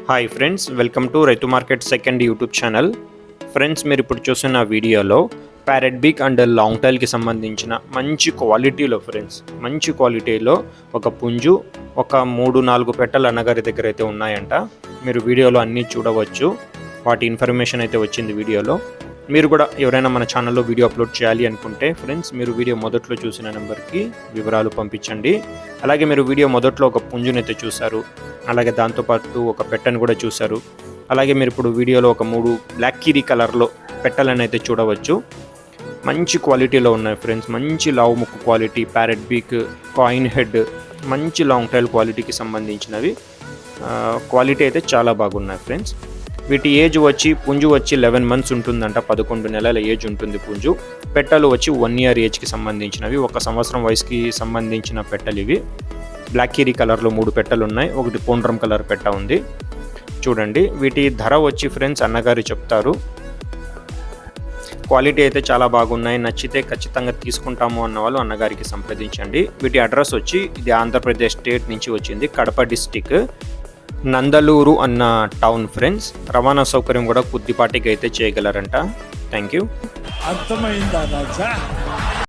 Hi friends, welcome to రైతు market second YouTube channel. Friends, మీరు ఇప్పుడు చూస్తున్న వీడియోలో ప్యారెట్ బిగ్ అండ్ లాంగ్ టైల్కి సంబంధించిన మంచి క్వాలిటీలో ఒక పుంజు, ఒక 3-4 పెట్టలు అన్నగారి దగ్గర అయితే ఉన్నాయంట. మీరు వీడియోలో అన్నీ చూడవచ్చు. వాటి ఇన్ఫర్మేషన్ అయితే వచ్చింది వీడియోలో. మీరు కూడా ఎవరైనా మన ఛానల్లో వీడియో అప్లోడ్ చేయాలి అనుకుంటే ఫ్రెండ్స్, మీరు వీడియో మొదట్లో చూసిన నెంబర్కి వివరాలు పంపించండి. అలాగే మీరు వీడియో మొదట్లో ఒక పుంజునైతే చూశారు, అలాగే దాంతోపాటు ఒక పెట్టను కూడా చూశారు. అలాగే మీరు ఇప్పుడు వీడియోలో ఒక 3 బ్లాక్ కీరీ కలర్లో పెట్టలను అయితే చూడవచ్చు. మంచి క్వాలిటీలో ఉన్నాయి ఫ్రెండ్స్. మంచి లావు ముక్కు క్వాలిటీ, ప్యారెట్ బీక్, కాయిన్ హెడ్, మంచి లాంగ్ టైల్ క్వాలిటీకి సంబంధించినవి. క్వాలిటీ అయితే చాలా బాగున్నాయి ఫ్రెండ్స్. వీటి ఏజ్ వచ్చి పుంజు వచ్చి 11 మంత్స్ ఉంటుందంట. 11 నెలల ఏజ్ ఉంటుంది పుంజు. పెట్టలు వచ్చి 1 ఇయర్ ఏజ్కి సంబంధించినవి, 1 సంవత్సరం వయసుకి సంబంధించిన పెట్టలు ఇవి. బ్లాక్ కీరీ కలర్లో 3 పెట్టలు ఉన్నాయి, ఒకటి పోండ్రం కలర్ పెట్ట ఉంది. చూడండి, వీటి ధర వచ్చి ఫ్రెండ్స్ అన్నగారు చెప్తారు. క్వాలిటీ అయితే చాలా బాగున్నాయి, నచ్చితే ఖచ్చితంగా తీసుకుంటాము అన్న వాళ్ళు అన్నగారికి సంప్రదించండి. వీటి అడ్రస్ వచ్చి ఇది ఆంధ్రప్రదేశ్ స్టేట్ నుంచి వచ్చింది, కడప డిస్టిక్, నందలూరు అన్న టౌన్ ఫ్రెండ్స్. రవాణా సౌకర్యం కూడా కొద్దిపాటికి అయితే చేయగలరంట. Thank you. అర్థమైందా?